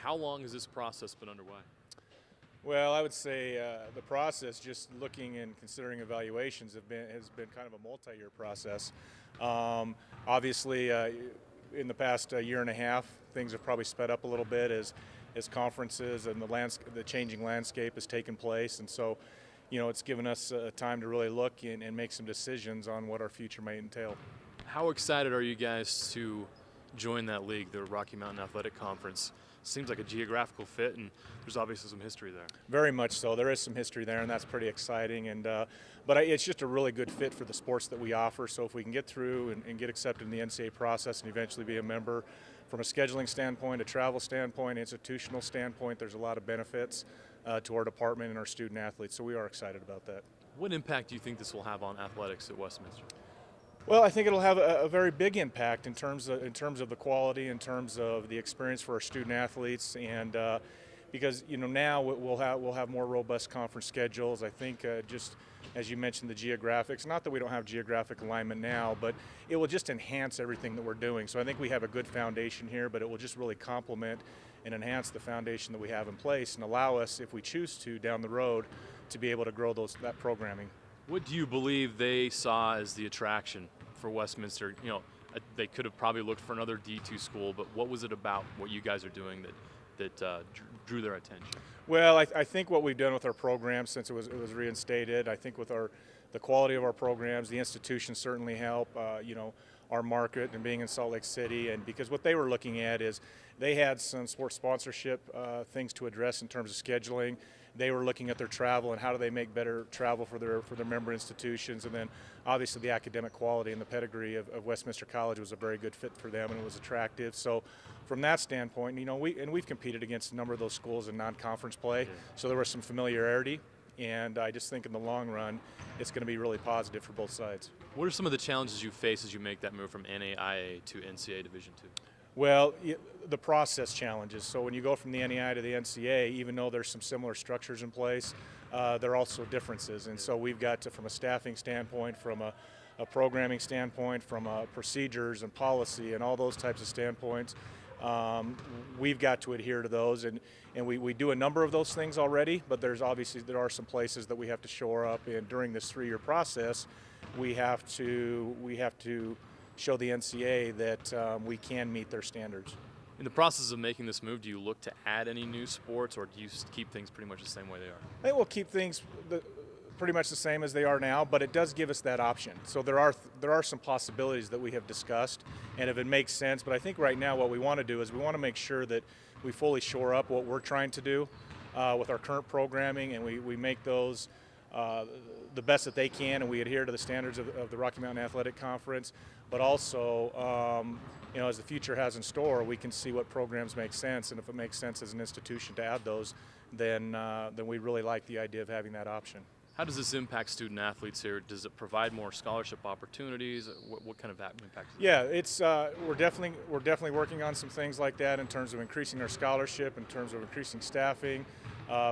How long has this process been underway? Well, I would say the process, just looking and considering evaluations, has been kind of a multi-year process. Obviously, in the past year and a half, things have probably sped up a little bit as conferences and the changing landscape has taken place, and so, it's given us time to really look and make some decisions on what our future may entail. How excited are you guys to join that league, the Rocky Mountain Athletic Conference? Seems like a geographical fit, and there's obviously some history there. Very much so. There is some history there, and that's pretty exciting. And but it's just a really good fit for the sports that we offer. So if we can get through and get accepted in the NCAA process and eventually be a member, from a scheduling standpoint, a travel standpoint, institutional standpoint, there's a lot of benefits to our department and our student athletes. So we are excited about that. What impact do you think this will have on athletics at Westminster? Well, I think it'll have a very big impact in terms of the quality, in terms of the experience for our student athletes, and because now we'll have more robust conference schedules. I think just as you mentioned, the geographics. Not that we don't have geographic alignment now, but it will just enhance everything that we're doing. So I think we have a good foundation here, but it will just really complement and enhance the foundation that we have in place, and allow us, if we choose to, down the road, to be able to grow that programming. What do you believe they saw as the attraction for Westminster? They could have probably looked for another D2 school, but what was it about what you guys are doing that drew their attention? Well, I think what we've done with our programs since it was reinstated, I think with the quality of our programs, the institutions certainly help. Our market and being in Salt Lake City, and because what they were looking at is they had some sports sponsorship things to address in terms of scheduling. They were looking at their travel and how do they make better travel for their member institutions, and then obviously the academic quality and the pedigree of Westminster College was a very good fit for them, and it was attractive. So from that standpoint, we've competed against a number of those schools in non-conference play, so there was some familiarity, and I just think in the long run it's going to be really positive for both sides. What are some of the challenges you face as you make that move from NAIA to NCAA Division II? Well, the process challenges. So when you go from the NAIA to the NCAA, even though there's some similar structures in place, there are also differences. And so we've got to, from a staffing standpoint, from a programming standpoint, from procedures and policy and all those types of standpoints, we've got to adhere to those. And we do a number of those things already, but there are some places that we have to shore up. And during this 3-year process, we have to show the NCAA that we can meet their standards. In the process of making this move, do you look to add any new sports, or do you keep things pretty much the same way they are? I think we'll keep things pretty much the same as they are now, but it does give us that option. So there are some possibilities that we have discussed, and if it makes sense. But I think right now what we want to do is we want to make sure that we fully shore up what we're trying to do with our current programming, and we make those the best that they can, and we adhere to the standards of the Rocky Mountain Athletic Conference. But also, as the future has in store, we can see what programs make sense, and if it makes sense as an institution to add those, then we really like the idea of having that option. How does this impact student athletes here? Does it provide more scholarship opportunities? What kind of impact? Yeah, it's we're definitely working on some things like that in terms of increasing our scholarship, in terms of increasing staffing,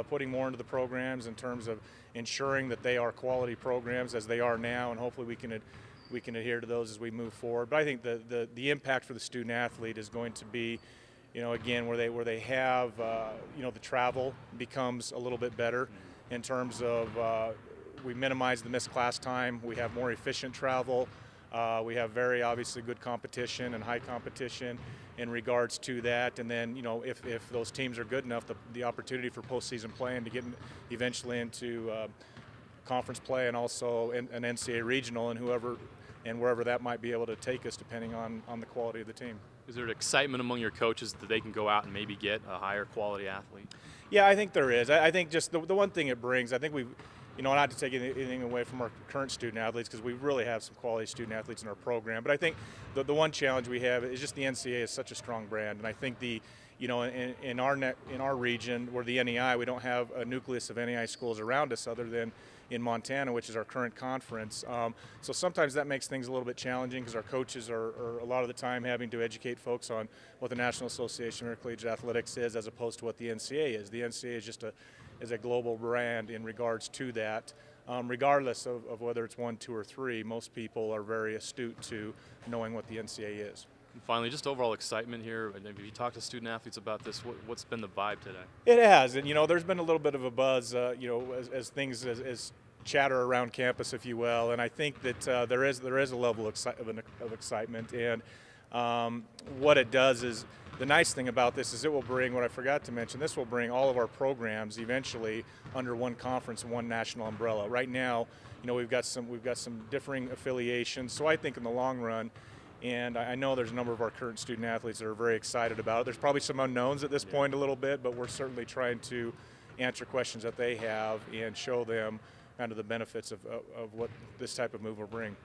putting more into the programs, in terms of ensuring that they are quality programs as they are now, and hopefully we can adhere to those as we move forward. But I think the impact for the student athlete is going to be, again, where they have the travel becomes a little bit better in terms of we minimize the missed class time, we have more efficient travel, we have very obviously good competition and high competition in regards to that, and then if those teams are good enough, the opportunity for postseason play and to get eventually into conference play, and also an NCAA regional, and wherever that might be able to take us depending on the quality of the team. Is there excitement among your coaches that they can go out and maybe get a higher quality athlete? Yeah, I think there is. I think just the one thing it brings, I think we've, not to take anything away from our current student athletes, because we really have some quality student athletes in our program, but I think the one challenge we have is just the NCAA is such a strong brand, and I think in our region, where the NEI, we don't have a nucleus of NEI schools around us other than in Montana, which is our current conference. So sometimes that makes things a little bit challenging, because our coaches are a lot of the time having to educate folks on what the National Association of Intercollegiate Athletics is, as opposed to what the NCAA is. The NCAA is just a global brand in regards to that. Regardless of whether it's 1, 2, or 3, most people are very astute to knowing what the NCAA is. And finally, just overall excitement here. And if you talk to student athletes about this, what's been the vibe today? It has, and there's been a little bit of a buzz, as things as chatter around campus, if you will, and I think that there is a level of excitement, and what it does is, the nice thing about this is it will bring, what I forgot to mention, this will bring all of our programs eventually under one conference and one national umbrella. Right now, we've got some differing affiliations, so I think in the long run, and I know there's a number of our current student athletes that are very excited about it. There's probably some unknowns at this point a little bit, but we're certainly trying to answer questions that they have and show them kind of the benefits of what this type of move will bring.